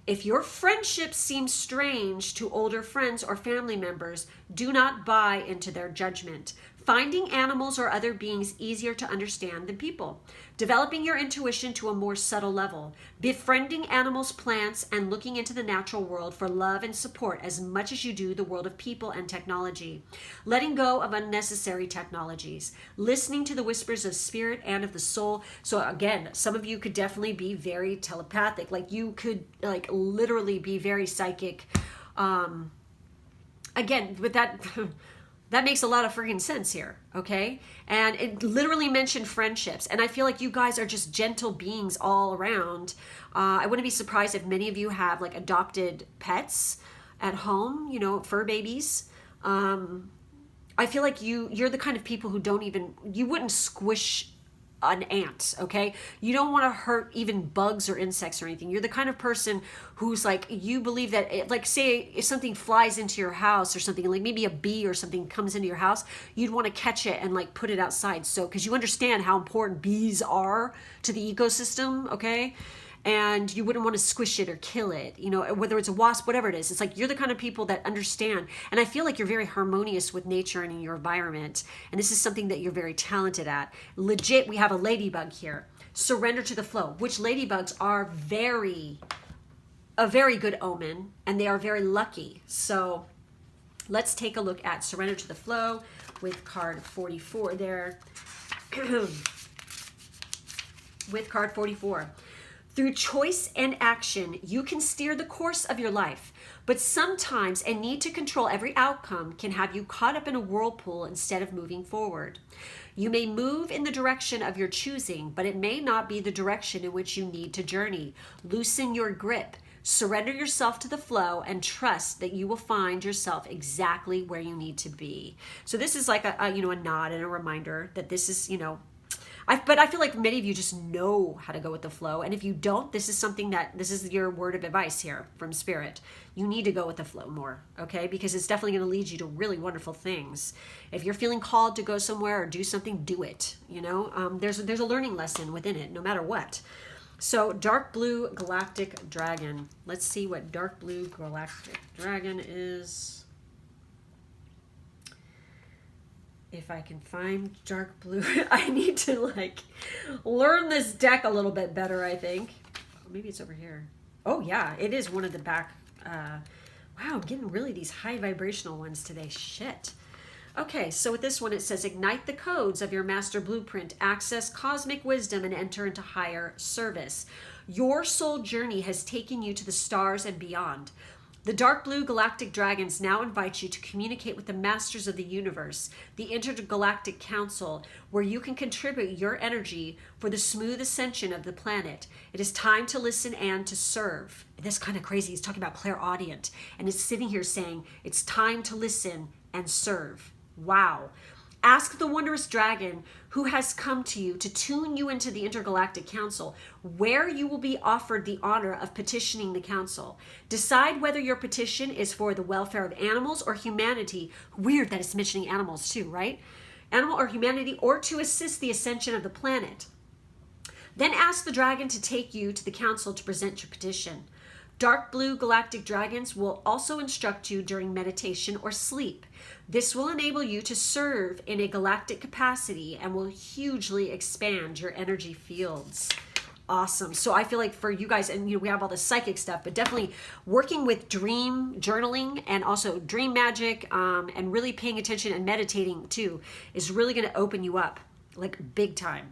If your friendships seem strange to older friends or family members, do not buy into their judgment. Finding animals or other beings easier to understand than people. Developing your intuition to a more subtle level. Befriending animals, plants, and looking into the natural world for love and support as much as you do the world of people and technology. Letting go of unnecessary technologies. Listening to the whispers of spirit and of the soul. So again, some of you could definitely be very telepathic. Like you could literally be very psychic. Again, with that... That makes a lot of freaking sense here, okay? And it literally mentioned friendships. And I feel like you guys are just gentle beings all around. I wouldn't be surprised if many of you have adopted pets at home, fur babies. I feel like you're the kind of people who you wouldn't squish an ant, okay? You don't want to hurt even bugs or insects or anything. You're the kind of person who's you believe that, say if something flies into your house or something, maybe a bee or something comes into your house, you'd want to catch it and put it outside. So, because you understand how important bees are to the ecosystem, okay? And you wouldn't want to squish it or kill it, whether it's a wasp, whatever it is. It's you're the kind of people that understand. And I feel like you're very harmonious with nature and in your environment. And this is something that you're very talented at. Legit, we have a ladybug here. Surrender to the flow, which ladybugs are a very good omen, and they are very lucky. So let's take a look at surrender to the flow with card 44 there. With card 44. Through choice and action, you can steer the course of your life, but sometimes a need to control every outcome can have you caught up in a whirlpool instead of moving forward. You may move in the direction of your choosing, but it may not be the direction in which you need to journey. Loosen your grip, surrender yourself to the flow, and trust that you will find yourself exactly where you need to be. So this is like a nod and a reminder that this is, but I feel like many of you just know how to go with the flow. And if you don't, this is your word of advice here from Spirit. You need to go with the flow more, okay? Because it's definitely going to lead you to really wonderful things. If you're feeling called to go somewhere or do something, do it, There's a learning lesson within it, no matter what. So dark blue galactic dragon. Let's see what dark blue galactic dragon is. If I can find dark blue, I need to learn this deck a little bit better, I think. Maybe it's over here. Oh yeah, it is one of the back. Wow, I'm getting really these high vibrational ones today. Shit. Okay, so with this one, it says, ignite the codes of your master blueprint, access cosmic wisdom, and enter into higher service. Your soul journey has taken you to the stars and beyond. The dark blue galactic dragons now invite you to communicate with the masters of the universe, the Intergalactic Council, where you can contribute your energy for the smooth ascension of the planet. It is time to listen and to serve. This is kind of crazy. He's talking about clairaudient, and it's sitting here saying it's time to listen and serve. Wow. Ask the wondrous dragon who has come to you to tune you into the Intergalactic Council, where you will be offered the honor of petitioning the council. Decide whether your petition is for the welfare of animals or humanity. Weird that it's mentioning animals too, right? Animal or humanity, or to assist the ascension of the planet. Then ask the dragon to take you to the council to present your petition. Dark blue galactic dragons will also instruct you during meditation or sleep. This will enable you to serve in a galactic capacity and will hugely expand your energy fields. Awesome. So I feel like for you guys, and we have all the psychic stuff, but definitely working with dream journaling and also dream magic, and really paying attention and meditating too, is really going to open you up like big time.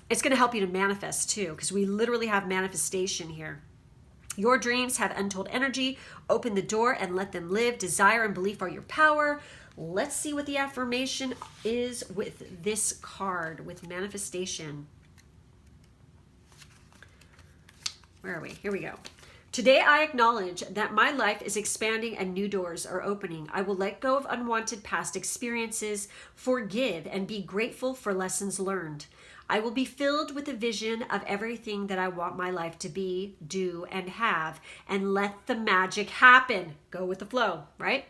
It's going to help you to manifest too, because we literally have manifestation here. Your dreams have untold energy. Open the door and let them live. Desire and belief are your power. Let's see what the affirmation is with this card, with manifestation. Where are we? Here we go. Today I acknowledge that my life is expanding and new doors are opening. I will let go of unwanted past experiences, forgive, and be grateful for lessons learned. I will be filled with a vision of everything that I want my life to be, do, and have, and let the magic happen. Go with the flow, right?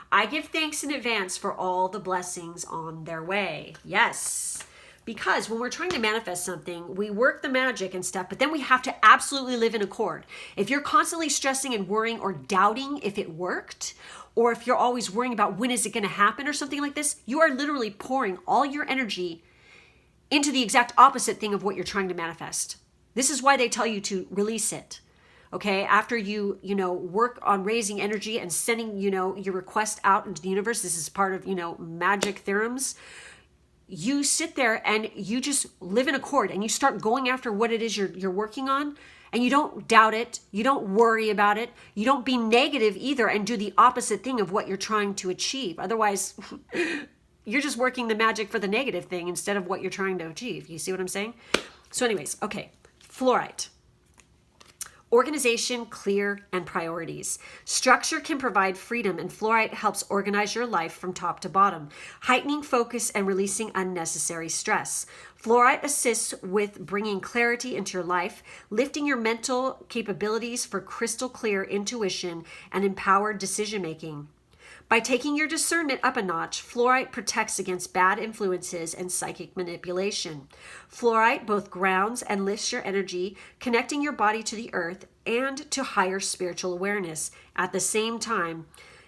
I give thanks in advance for all the blessings on their way. Yes. Because when we're trying to manifest something, we work the magic and stuff, but then we have to absolutely live in accord. If you're constantly stressing and worrying or doubting if it worked, or if you're always worrying about when is it going to happen or something like this, you are literally pouring all your energy into the exact opposite thing of what you're trying to manifest. This is why they tell you to release it. Okay, after you work on raising energy and sending, your request out into the universe, this is part of, magic theorems. You sit there and you just live in accord and you start going after what it is you're working on, and you don't doubt it. You don't worry about it. You don't be negative either and do the opposite thing of what you're trying to achieve. Otherwise, you're just working the magic for the negative thing instead of what you're trying to achieve. You see what I'm saying? So anyways, okay, fluorite. Organization, clear, and priorities. Structure can provide freedom, and fluorite helps organize your life from top to bottom, heightening focus and releasing unnecessary stress. Fluorite assists with bringing clarity into your life, lifting your mental capabilities for crystal clear intuition and empowered decision-making. By taking your discernment up a notch, fluorite protects against bad influences and psychic manipulation. Fluorite both grounds and lifts your energy, connecting your body to the earth and to higher spiritual awareness. At the same time,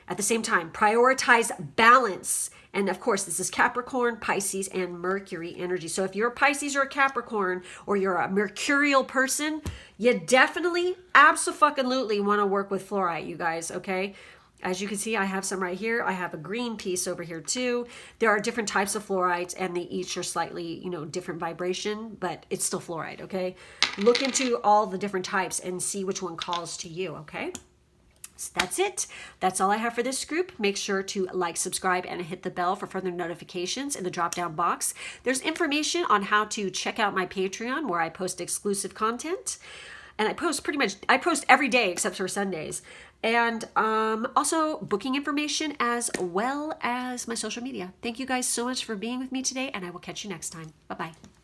prioritize balance. And of course, this is Capricorn, Pisces, and Mercury energy. So if you're a Pisces or a Capricorn, or you're a mercurial person, you definitely, abso-fucking-lutely want to work with fluorite, you guys, okay? As you can see, I have some right here. I have a green piece over here too. There are different types of fluorides, and they each are slightly, different vibration, but it's still fluoride, okay? Look into all the different types and see which one calls to you, okay? So that's it. That's all I have for this group. Make sure to like, subscribe, and hit the bell for further notifications in the drop-down box. There's information on how to check out my Patreon, where I post exclusive content. And I post every day except for Sundays. And also booking information as well as my social media. Thank you guys so much for being with me today, and I will catch you next time. Bye-bye.